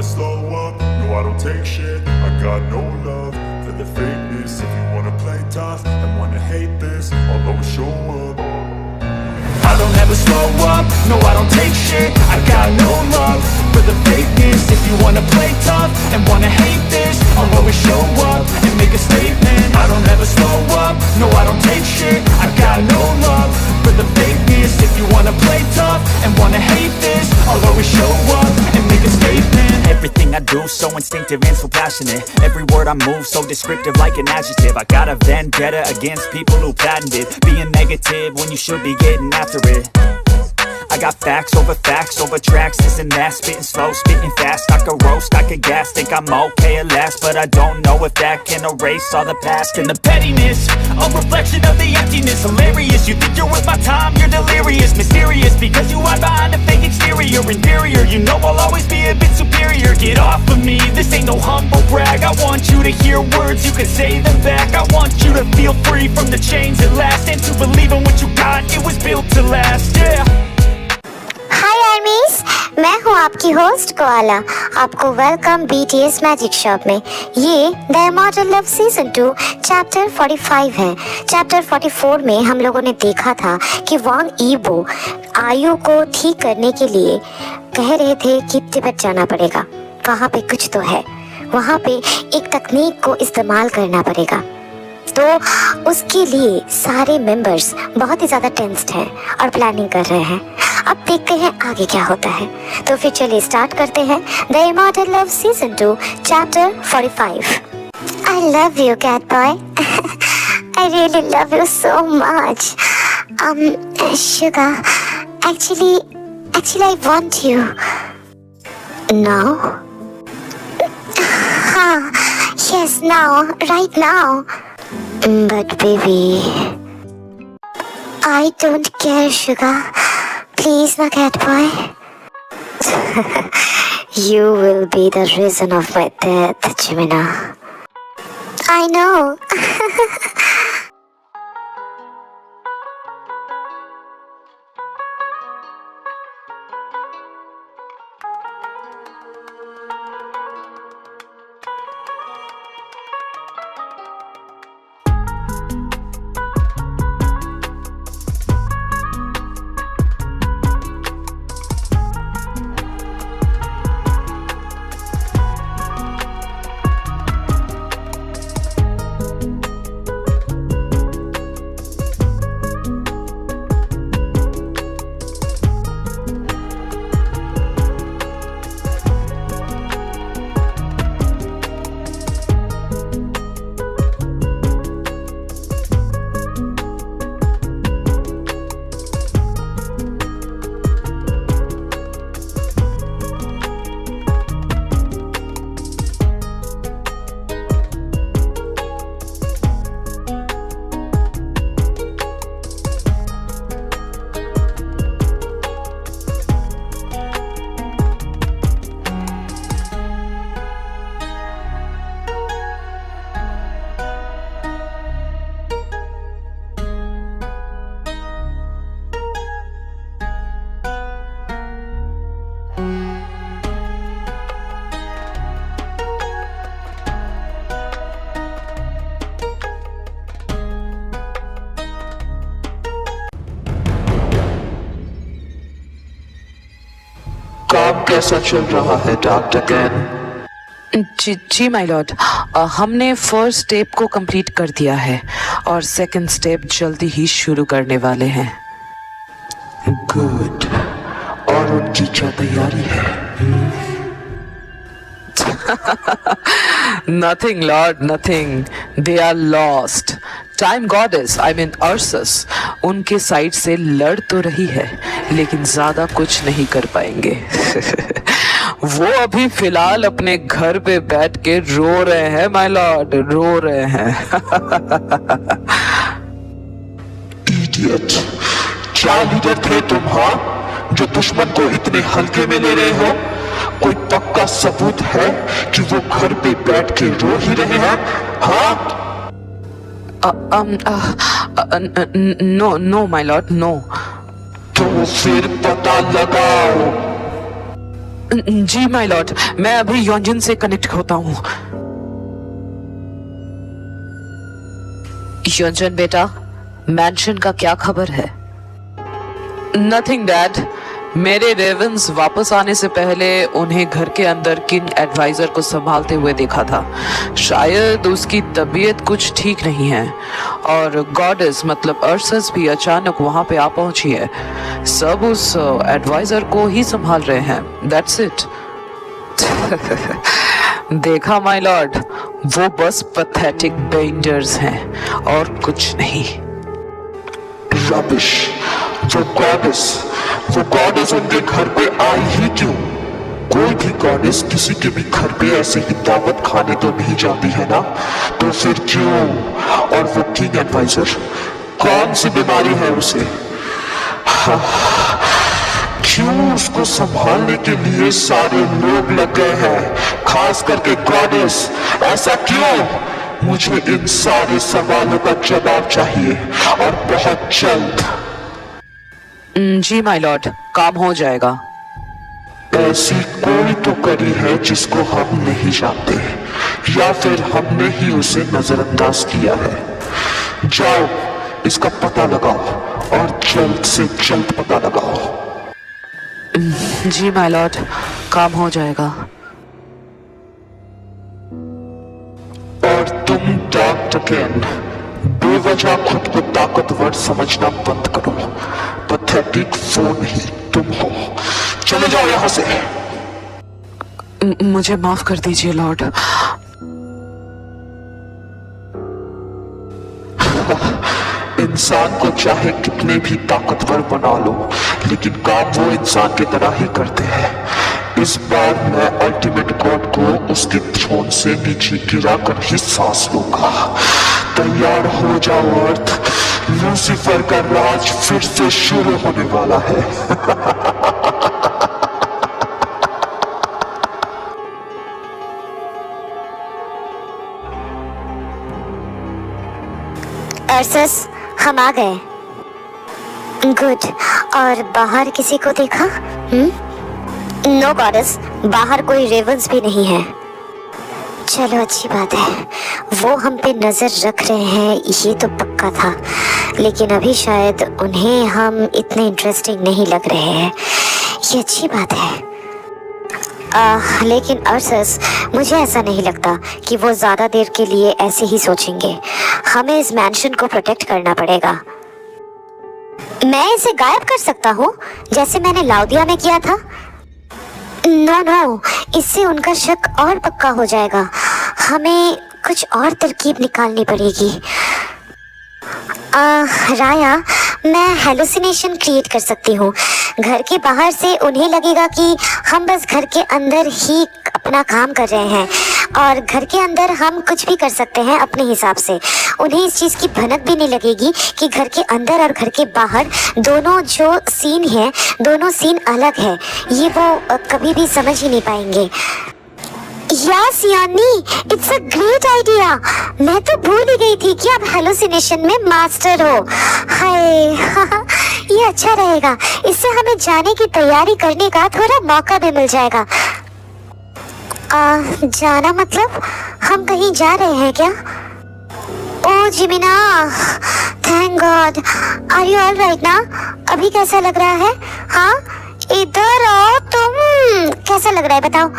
never slow up, no I don't take shit. I got no love for the fakeness. If you wanna play tough and wanna hate this, I'll always show up. I don't ever slow up, no I don't take shit. I got no love for the fakeness. If you wanna play tough and wanna hate this, I'll always show up and make a statement. I don't ever slow up, no I don't take shit. I got no love for the fakeness. If you wanna play tough and wanna hate this, I'll always show up and make a statement. Everything I do so instinctive and so passionate. Every word I move so descriptive like an adjective. I got a vendetta against people who patented being negative when you should be getting after it. I got facts over tracks, this and that. Spitting slow, spitting fast. I could roast, I could gas. Think I'm okay at last, but I don't know if that can erase all the past. And the pettiness, a reflection of the emptiness. Hilarious, you think you're worth my time, you're delirious. Mysterious, because you hide behind a fake exterior. Inferior, you know I'll always be a bit superior. Get off of me, this ain't no humble brag. I want you to hear words, you can say them back. I want you to feel free from the chains at last, and to believe in what you got, it was built to last, yeah. हाय आर्मीज, मैं हूँ आपकी host koala. आपको welcome BTS magic shop में। ये the immortal love season 2 chapter 45 है। Chapter 44 में हम लोगों ने देखा था कि वांग ईबो आयु को ठीक करने के लिए कह रहे थे कि तिब्बत जाना पड़ेगा। वहाँ पे कुछ तो है, वहाँ पे एक तकनीक को इस्तेमाल करना पड़ेगा। तो उसके लिए सारे मेंबर्स बहुत ही ज़्यादा टेंस्ड हैं और प्लानिंग कर रहे हैं। अब देखते हैं आगे क्या होता है। तो फिर चलिए स्टार्ट करते हैं the immortal love season 2 chapter 45। I love you cat boy, I really love you so much. Sugar, actually I want you now. हाँ, yes now, right now. But baby, I don't care, sugar. Please, na cat boy. You will be the reason of my death, Jimena. I know. काम कैसा चल रहा है doctor Kane? जी my lord, हमने first step को complete कर दिया है और सेकंड स्टेप जल्दी ही शुरू करने वाले हैं। गुड। और उनकी क्या तैयारी है? Nothing, Lord, nothing. They are lost. Time goddess, I mean Ursus, उनके साइड से लड़ तो रही है, लेकिन ज्यादा कुछ नहीं कर पाएंगे। वो अभी फिलहाल अपने घर पे बैठ के रो रहे हैं माय लॉर्ड, रो रहे हैं। इडियट, क्या लीडर थे तुम, हाँ, जो दुश्मन को इतने हल्के में ले रहे हो? कोई पक्का सबूत है कि वो घर पे बैठ के रो ही रहे हैं, हाँ? No my lord, no. तो फिर पता लगाओ। जी माय लॉर्ड, मैं अभी योंजन से कनेक्ट होता हूँ। योंजन बेटा, मैंशन का क्या खबर है? नथिंग डैड, मेरे रेवंस वापस आने से पहले उन्हें घर के अंदर किंग एडवाइजर को संभालते हुए देखा था। शायद उसकी तबीयत कुछ ठीक नहीं है और गॉडेस मतलब अर्सस भी अचानक वहां पे आ पहुंची है। सब उस एडवाइजर को ही संभाल रहे हैं। That's it. देखा माय लॉर्ड, वो बस पैथेटिक बेंडर्स हैं और कुछ नहीं। रबिश। वो गॉडेस उनके घर पे आई ही क्यों? कोई भी गॉडेस किसी के भी घर पे ऐसे ही दावत खाने तो नहीं जाती है ना, तो फिर क्यों? और वो किंग एडवाइजर, कौन सी बीमारी है उसे? क्यों उसको संभालने के लिए सारे लोग लग गए हैं, खास करके गॉडेस? ऐसा क्यों? मुझे इन सारे सवालों का जवाब चाहिए और बहुत जल्द। जी माय लॉर्ड, काम हो जाएगा। ऐसी कोई तो कड़ी है जिसको हम नहीं जानते, या फिर हमने ही उसे नजरअंदाज किया है। जाओ, इसका पता लगाओ और जल्द से जल्द पता लगाओ। जी माय लॉर्ड, काम हो जाएगा। और तुम डॉक्टर, बेवजह खुद को ताकतवर समझना बंद करो। पैथेटिक वो नहीं, तुम हो। चले जाओ यहां से। मुझे माफ कर दीजिए लॉर्ड। इंसान को चाहे कितने भी ताकतवर बना लो, लेकिन काम वो इंसान की तरह ही करते हैं। इस बार मैं अल्टीमेट गॉड को उसके थ्रोन से नीचे गिरा कर ही सांस लूंगा। तैयार हो जाओ अर्थ, लूसीफर का राज फिर से शुरू होने वाला है। अर्सस, हम आ गए। गुड। और बाहर किसी को देखा? नो गॉडेस, बाहर कोई रेवंस भी नहीं है। चलो अच्छी बात है, वो हम पे नजर रख रहे हैं ये तो पक्का था, लेकिन अभी शायद उन्हें हम इतने इंटरेस्टिंग नहीं लग रहे हैं। ये अच्छी बात है। लेकिन अर्सस, मुझे ऐसा नहीं लगता कि वो ज्यादा देर के लिए ऐसे ही सोचेंगे। हमें इस मैंशन को प्रोटेक्ट करना पड़ेगा। मैं इसे गायब कर सकता हूँ जैसे मैंने लाउदिया में किया था। नो, इससे उनका शक और पक्का हो जाएगा। हमें कुछ और तरकीब निकालनी पड़ेगी। राया, मैं हेलुसिनेशन क्रिएट कर सकती हूँ। घर के बाहर से उन्हें लगेगा कि हम बस घर के अंदर ही अपना काम कर रहे हैं और घर के अंदर हम कुछ भी कर सकते हैं अपने हिसाब से। उन्हें इस चीज़ की भनक भी नहीं लगेगी कि घर के अंदर और घर के बाहर दोनों जो सीन है, दोनों सीन अलग है। ये वो कभी भी समझ ही नहीं पाएंगे। यस यानी, इट्स अ ग्रेट आइडिया। मैं तो भूल ही गई थी कि आप हेलुसिनेशन में मास्टर हो। हाय, ये अच्छा रहेगा। इससे हमें जाने की तैयारी करने का थोड़ा मौका भी मिल जाएगा। जाना मतलब हम कहीं जा रहे हैं क्या? ओह जिमिना, thank God. Are you all right ना? अभी कैसा लग रहा है? हाँ, इधर आओ तुम। कैसा लग रहा है बताओ?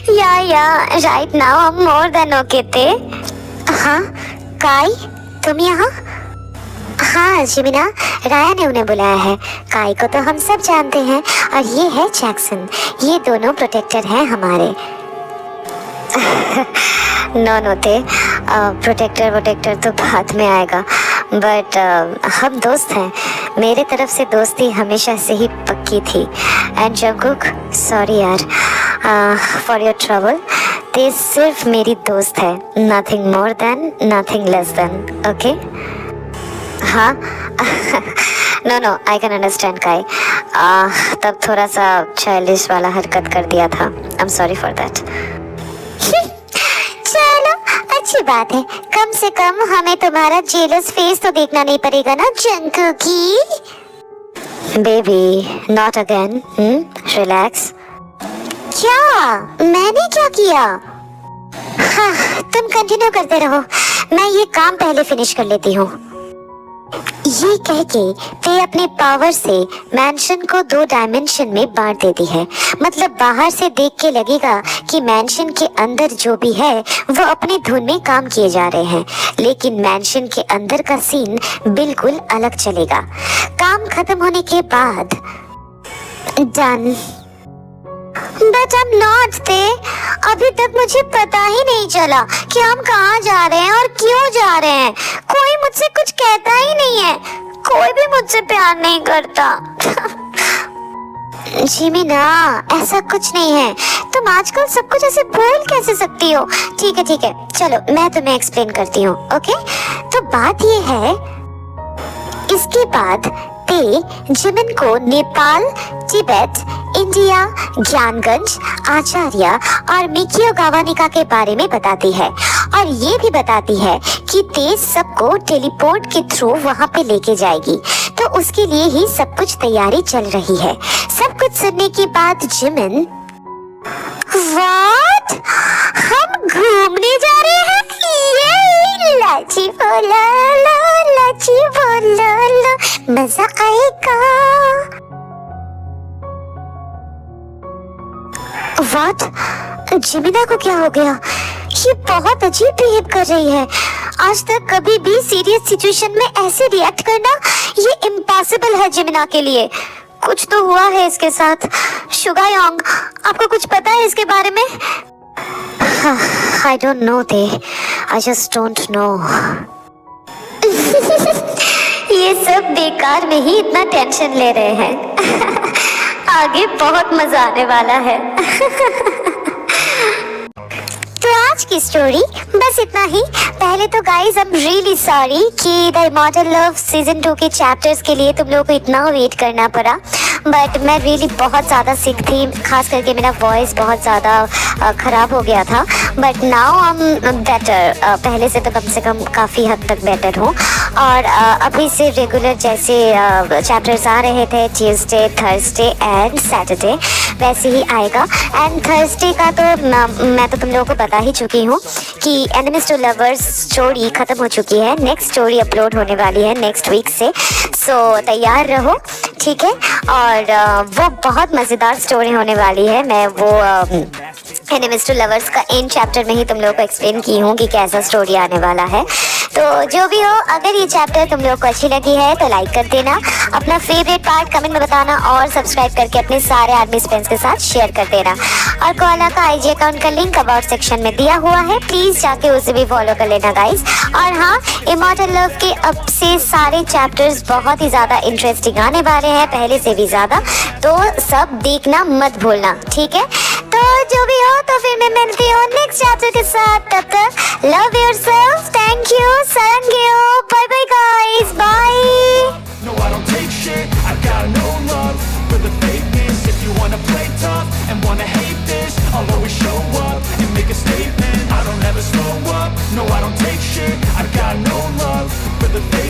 या right now I am more than okay थे। हाँ काई, तुम यहाँ? हाँ जिमिना, राया ने उन्हें बुलाया है। काई को तो हम सब जानते हैं और ये है जैक्सन। ये दोनों प्रोटेक्टर हैं हमारे। नो थे, प्रोटेक्टर तो बाद में आएगा, बट हम दोस्त हैं। मेरे तरफ से दोस्ती हमेशा से ही पक्की थी। एंड जंगकुक, सॉरी यार फॉर योर ट्रबल। ते सिर्फ मेरी दोस्त है, nothing more than, nothing less than. Okay? हाँ। नो, आई कैन अंडरस्टैंड काई। तब थोड़ा सा चाइल्डिश वाला हरकत कर दिया था। I am sorry for that. चलो अच्छी बात है, कम से कम हमें तुम्हारा जेलस फेस तो देखना नहीं पड़ेगा ना जंकुकी। Baby not again. रिलैक्स। क्या? मैंने क्या किया? हाँ, तुम कंटिन्यू करते रहो, मैं ये काम पहले फिनिश कर लेती हूँ। ये कह के ते अपने पावर से मैंशन को 2 डायमेंशन में बांट देती है। मतलब बाहर से देख के लगेगा कि मैंशन के अंदर जो भी है वो अपनी धुन में काम किए जा रहे हैं, लेकिन मैंशन के अंदर का सीन बिल्कुल अलग चलेगा। काम खत्म होने के बाद done. But I'm not there। अभी तक मुझे पता ही नहीं चला कि हम कहाँ जा रहे हैं और क्यों जा रहे हैं। कोई मुझसे कुछ कहता ही नहीं है, कोई भी मुझसे प्यार नहीं करता। जिमिना, ऐसा कुछ नहीं है। तुम आजकल सब कुछ ऐसे बोल कैसे सकती हो? ठीक है, चलो मैं तुम्हें एक्सप्लेन करती हूँ। ओके, तो बात ये है, इसके बाद ते जिमिन को नेपाल, तिब्बत, इंडिया, ज्ञानगंज, आचार्य और मिकियो गावानिका के बारे में बताती है, और ये भी बताती है कि ते सबको टेलीपोर्ट के थ्रू वहां पे लेके जाएगी। तो उसके लिए ही सब कुछ तैयारी चल रही है। सब कुछ सुनने के बाद जिमिन, व्हाट? हम घूमने जा रहे हैं? ये लाची बोला ला, लाची बोला ला, मजा आएगा। व्हाट? जिमिना को क्या हो गया? ये बहुत अजीब बिहेव कर रही है। आज तक कभी भी सीरियस सिचुएशन में ऐसे रिएक्ट करना ये इम्पॉसिबल है जिमिना के लिए। कुछ तो हुआ है इसके साथ। शुगायोंग, आपको कुछ पता है इसके बारे में? I don't know they, I just don't know। ये सब बेकार में ही इतना टेंशन ले रहे हैं। आगे बहुत मजा आने वाला है। तो आज की स्टोरी बस इतना ही। पहले तो guys I am really sorry कि द इमॉर्टल लव सीजन 2 के चैप्टर्स के लिए तुम लोगों को इतना वेट करना पड़ा, बट मैं रियली बहुत ज़्यादा सिक थी, खास करके मेरा वॉइस बहुत ज़्यादा ख़राब हो गया था। But now I am better. पहले से तो कम से कम काफ़ी हद तक बेटर हूँ, और अभी से रेगुलर जैसे चैप्टर्स आ रहे थे ट्यूसडे, थर्सडे एंड सैटरडे, वैसे ही आएगा। एंड थर्सडे का तो मैं तो तुम लोगों को बता ही चुकी हूँ कि एनिमीज टू लवर्स स्टोरी ख़त्म हो चुकी है। नेक्स्ट स्टोरी अपलोड होने वाली है नेक्स्ट वीक से, सो तैयार रहो, ठीक है। और वो बहुत मज़ेदार स्टोरी होने वाली है। मैं वो एनिमीज टू लवर्स का एंड चैप्टर में ही तुम लोगों को एक्सप्लेन की हूँ कि कैसा स्टोरी आने वाला है। तो जो भी हो, अगर ये चैप्टर तुम लोगों को अच्छी लगी है तो लाइक कर देना, अपना फेवरेट पार्ट कमेंट में बताना, और सब्सक्राइब करके अपने सारे आर्मी फ्रेंड्स के साथ शेयर कर देना। और कोआला का आईजी अकाउंट का लिंक अबाउट सेक्शन में दिया हुआ है, प्लीज़ जाके उसे भी फॉलो कर लेना गाइज। और हाँ, इमॉर्टल लव के अब से सारे चैप्टर्स बहुत ही ज़्यादा इंटरेस्टिंग आने वाले हैं, पहले से भी ज़्यादा, तो सब देखना मत भूलना, ठीक है। तो जो भी हो, तो फिर मैं मिलती हूँ नेक्स्ट चैप्टर के साथ। तब तक लव योरसेल्फ, थैंक यू,